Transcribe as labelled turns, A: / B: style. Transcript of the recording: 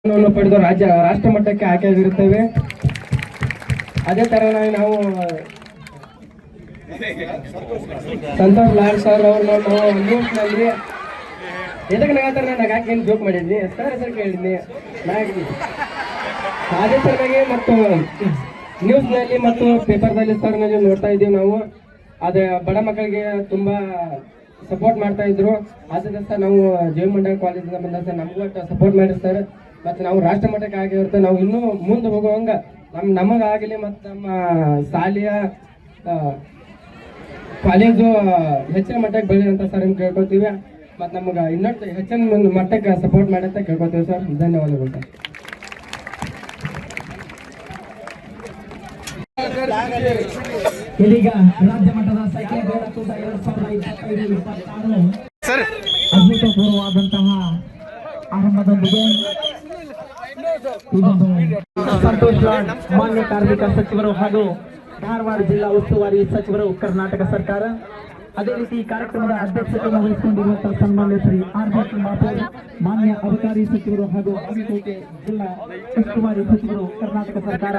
A: ಪಡೆದು ರಾಷ್ಟ್ರ ಮಟ್ಟಕ್ಕೆ ಆಯ್ಕೆಯಾಗಿರುತ್ತೇವೆ. ಅದೇ ತರನಾಗಿ ನಾವು ಸಂತೋಷ್ ಲಾಲ್ ಸರ್ ಅವ್ರನ್ನ ನಾವು ನ್ಯೂಸ್ನಲ್ಲಿ ಎದಕ್ಕೆ ನಗಾತಾರೆ, ನಾನು ಯಾಕೆ ಏನು ಜೋಕ್ ಮಾಡಿದ್ನಿ ಸರ್ ಹೆಸರು ಕೇಳಿದ್ನಿ ಅದೇ ತರನಾಗಿ ಮತ್ತು ನ್ಯೂಸ್ನಲ್ಲಿ ಮತ್ತು ಪೇಪರ್ದಲ್ಲಿ ಸರ್ ನೋಡ್ತಾ ಇದ್ದೀವಿ ನಾವು. ಅದೇ ಬಡ ಮಕ್ಕಳಿಗೆ ತುಂಬಾ ಸಪೋರ್ಟ್ ಮಾಡ್ತಾ ಇದ್ರು. ಆದ್ದರಿಂದ ನಾವು ಜಯಮಂಡಲ ಕಾಲೇಜಿಂದ ಬಂದ ಸರ್ ನಮಗೂ ಸಪೋರ್ಟ್ ಮಾಡಿ ಸರ್. ಮತ್ತು ನಾವು ರಾಷ್ಟ್ರ ಮಟ್ಟಕ್ಕೆ ಆಗಿರುತ್ತೆ. ನಾವು ಇನ್ನೂ ಮುಂದೆ ಹೋಗುವಂಗ ನಮಗಾಗಲಿ ಮತ್ತು ನಮ್ಮ ಶಾಲೆಯ ಕಾಲೇಜು ಹೆಚ್ಚಿನ ಮಟ್ಟಕ್ಕೆ ಬೆಳಿ ಅಂತ ಸರ್ ಕೇಳ್ಕೊತೀವಿ. ಮತ್ತು ನಮ್ಗೆ ಇನ್ನೊಟ್ಟು ಹೆಚ್ಚಿನ ಮಟ್ಟಕ್ಕೆ ಸಪೋರ್ಟ್ ಮಾಡಿ ಅಂತ ಕೇಳ್ಕೊತೀವಿ ಸರ್. ಧನ್ಯವಾದಗಳು ಸರ್.
B: ಇದೀಗ ರಾಜ್ಯ ಮಟ್ಟದ ಸೈಕ್ಲಿಂಗ್ ಕ್ರೀಡಾಕೂಟ 2025-26 ಅಭೂತಪೂರ್ವವಾದಂತಹ ಆರಂಭದೊಂದಿಗೆ ಸಂತೋಷ್ ಲಾಡ್ ಮಾನ್ಯ ಕಾರ್ಮಿಕ ಸಚಿವರು ಹಾಗೂ ಧಾರವಾಡ ಜಿಲ್ಲಾ ಉಸ್ತುವಾರಿ ಸಚಿವರು ಕರ್ನಾಟಕ ಸರ್ಕಾರ, ಅದೇ ರೀತಿ ಕಾರ್ಯಕ್ರಮದ ಅಧ್ಯಕ್ಷತೆಯನ್ನು ವಹಿಸಿಕೊಂಡಿರುವಂತಹ ಸನ್ಮಾನ್ಯ ಶ್ರೀ ಆರ್.ಬಿ. ಮಾಪೂರ್ ಮಾನ್ಯ ಅಬಕಾರಿ ಸಚಿವರು ಹಾಗೂ ಬಾಗಲಕೋಟೆ ಜಿಲ್ಲಾ ಉಸ್ತುವಾರಿ ಸಚಿವರು ಕರ್ನಾಟಕ ಸರ್ಕಾರ.